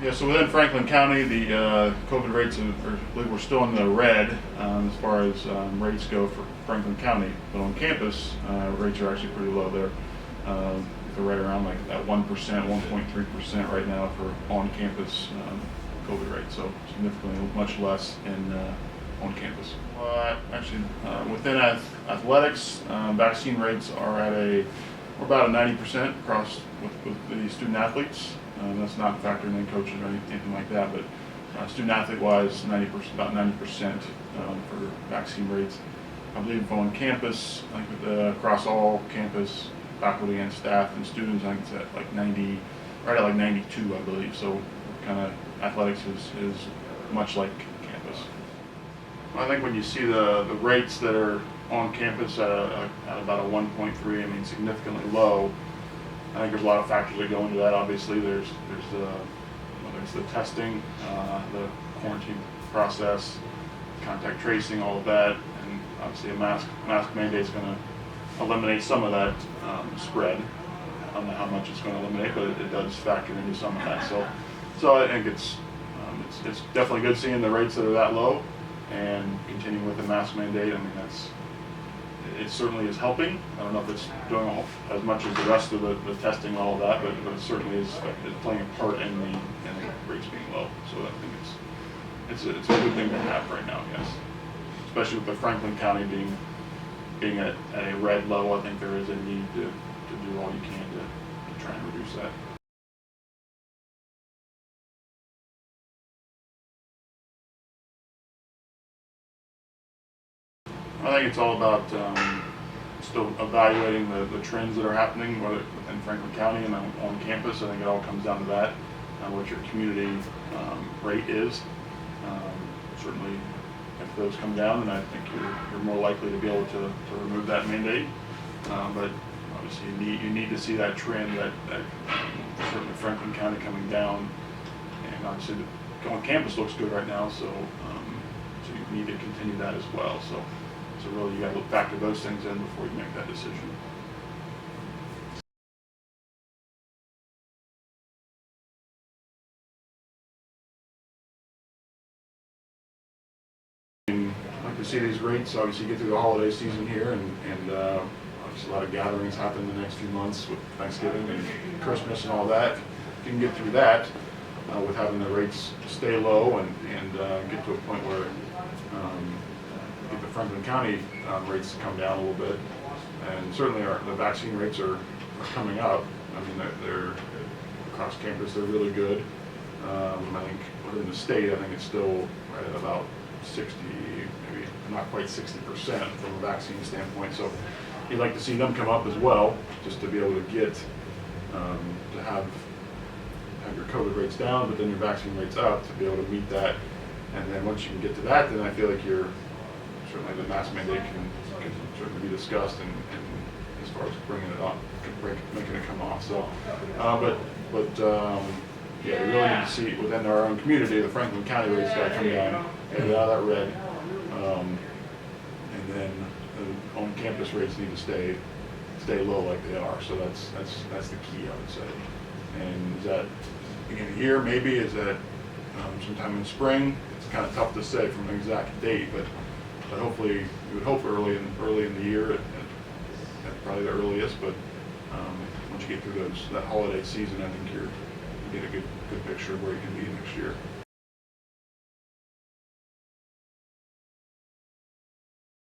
Yeah, so within Franklin County, the COVID rates, I believe we're still in the red as far as rates go for Franklin County. But on campus, rates are actually pretty low there. They're right around like that 1%, 1.3% right now for on-campus COVID rates. So significantly much less in on campus. Actually, within athletics, vaccine rates are at we're about a 90% across with the student athletes. That's not factoring in coaches or anything like that, but student athlete wise, about 90% for vaccine rates. I believe on campus, like across all campus faculty and staff and students, I think it's at like 90, right at like 92, I believe. So kind of athletics is much like campus. I think when you see the rates that are on campus at about a 1.3, I mean significantly low. I think there's a lot of factors that go into that. Obviously, there's whether it's the testing, the quarantine process, contact tracing, all of that, and obviously a mask mandate is going to eliminate some of that spread. I don't know how much it's going to eliminate, but it does factor into some of that. So I think it's definitely good seeing the rates that are that low, and continuing with the mask mandate. I mean it certainly is helping. I don't know if it's doing as much as the rest of the testing and all of that, but it certainly is playing a part in the rates being low. So I think it's a good thing to have right now, yes. Especially with the Franklin County being at a red level, I think there is a need to do all you can to try and reduce that. I think it's all about still evaluating the trends that are happening, whether within Franklin County and on campus. I think it all comes down to that, what your community rate is. Certainly, if those come down, then I think you're more likely to be able to remove that mandate. But obviously, you need to see that trend, that certainly Franklin County coming down, and obviously on campus looks good right now, so you need to continue that as well. So really, you got to factor those things in before you make that decision. I'd like to see these rates obviously get through the holiday season here, and obviously a lot of gatherings happen in the next few months with Thanksgiving and Christmas and all that. If you can get through that with having the rates stay low and get to a point where get the Franklin County rates come down a little bit, and certainly the vaccine rates are coming up. I mean, they're across campus, they're really good. I think within the state, I think it's still right at about 60, maybe not quite 60% from a vaccine standpoint. So you'd like to see them come up as well, just to be able to get to have your COVID rates down, but then your vaccine rates up to be able to meet that. And then once you can get to that, then I feel like certainly the mask mandate can certainly be discussed, and as far as bringing it on, making it come off. So, yeah, we really need to see within our own community, the Franklin County rates got to come down, get it out of that red, and then the on-campus rates need to stay low like they are. So that's the key, I would say. And is that beginning of the year? Maybe is that sometime in spring? It's kind of tough to say from an exact date, but hopefully, we would hope early in the year, at probably the earliest. But once you get through that holiday season, I think you get a good picture of where you can be next year.